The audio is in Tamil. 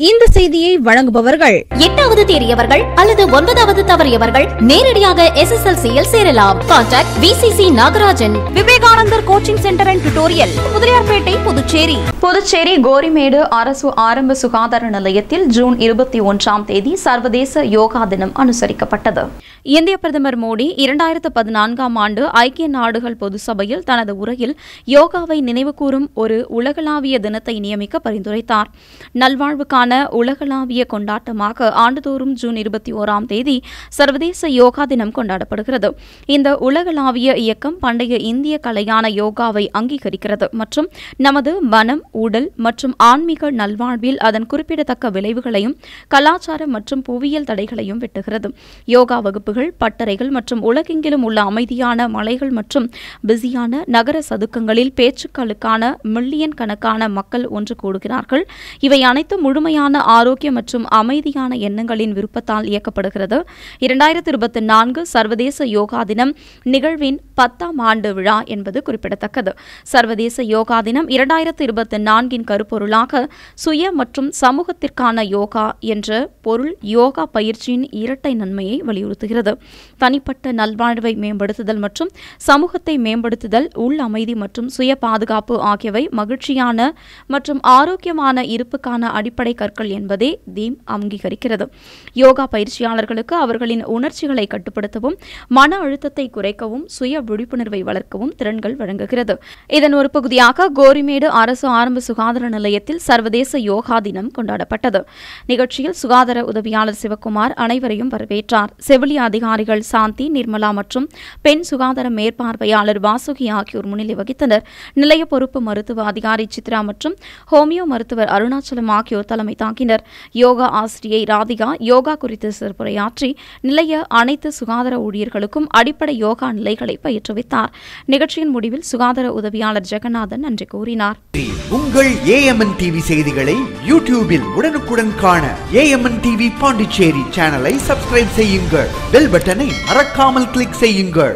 இந்த செய்தியை வழங்குபவர்கள் 8வது தேறியவர்கள் அல்லது 9வது தவறியவர்கள் நேரடியாக SSLC-யில் சேரலாம். Contact VCC Nagarajan, Vivekanandar coaching centre and tutorial, Mudaliarpet, Puducherry. Puducherry Gorimedu அரசு ஆரம்ப சுகாதார நிலையத்தில் ஜூன் 21ஆம் தேதி சர்வதேச யோகா தினம் அனுசரிக்கப்பட்டது. இந்திய பிரதமர் மோடி 2014ஆம் ஆண்டு ஐக்கிய நாடுகள் பொது சபையில் தனது உரையில் யோகாவை நினைவுகூரும் ஒரு உலகளாவிய தினத்தை நியமிக்க பரிந்துரைத்தார். நல்வாழ்வுக்கான உலகளாவிய கொண்டாட்டமாக ஆண்டுதோறும் ஜூன் 21ஆம் தேதி சர்வதேச யோகா தினம் கொண்டாடப்படுகிறது. இந்த உலகளாவிய இயக்கம் பண்டைய இந்திய கலையான யோகாவை அங்கீகரிக்கிறது மற்றும் நமது மனம், உடல் மற்றும் ஆன்மீக நல்வாழ்வில் அதன் குறிப்பிடத்தக்க விளைவுகளையும் கலாச்சார மற்றும் புவியியல் தடைகளையும் வெட்டுகிறது. யோகா வகுப்புகள், பட்டறைகள் மற்றும் உலகெங்கிலும் உள்ள அமைதியான மலைகள் மற்றும் பிஸியான நகர சதுக்கங்களில் பேச்சுக்களுக்கான மில்லியன் கணக்கான மக்கள் ஒன்று கூடுகிறார்கள். இவை அனைத்தும் முழுமையான ஆரோக்கிய மற்றும் அமைதியான எண்ணங்களின் விருப்பத்தால் இயக்கப்படுகிறது. 2024 சர்வதேச யோகா தினம் நிகழ்வின் 10ஆம் ஆண்டு விழா என்பது குறிப்பிடத்தக்கது. சர்வதேச யோகா தினம் 2024 கருப்பொருளாக சுய மற்றும் சமூகத்திற்கான யோகா என்ற பொருள் யோகா பயிற்சியின் இரட்டை நன்மையை வலியுறுத்துகிறது. தனிப்பட்ட நல்வாழ்வை மேம்படுத்துதல் மற்றும் சமூகத்தை மேம்படுத்துதல், உள் அமைதி மற்றும் சுய பாதுகாப்பு ஆகியவை மகிழ்ச்சியான மற்றும் ஆரோக்கியமான இருப்புக்கான அடிப்படை கற்கள் என்பதே தீம் அங்கீகரிக்கிறது. யோகா பயிற்சியாளர்களுக்கு அவர்களின் உணர்ச்சிகளை கட்டுப்படுத்தவும், மன அழுத்தத்தை குறைக்கவும், சுய விழிப்புணர்வை வளர்க்கவும் திறன்கள் வழங்குகிறது. இதன் ஒரு பகுதியாக கோரிமேடு அரசு ஆரம்ப சுகாதார நிலையத்தில் சர்வதேச யோகா தினம் கொண்டாடப்பட்டது. நிகழ்ச்சியில் சுகாதார உதவியாளர் சிவக்குமார் அனைவரையும் வரவேற்றார். செவிலிய அதிகாரிகள் சாந்தி, நிர்மலா மற்றும் பெண் சுகாதார மேற்பார்வையாளர் வாசுகி ஆகியோர் முன்னிலை வகித்தனர். நிலைய பொறுப்பு மருத்துவ அதிகாரி சித்ரா மற்றும் ஹோமியோ மருத்துவர் அருணாச்சலம் ஆகியோர் தலைமை தாங்கினர். யோகா ஆசிரியை ராதிகா யோகா குறித்து சிறப்புரையாற்றி நிலைய அனைத்து சுகாதார ஊழியர்களுக்கும் அடிப்படை யோகா நிலைகளை பயிற்றுவித்தார். நிகழ்ச்சியின் முடிவில் சுகாதார உதவியாளர் ஜெகநாதன் நன்றி கூறினார். உங்கள் AMN TV செய்திகளை யூடியூபில் உடனுக்குடன் காண AMN TV பாண்டிச்சேரி சேனலை சப்ஸ்கிரைப் செய்யுங்கள். பெல் பட்டனை மறக்காமல் கிளிக் செய்யுங்கள்.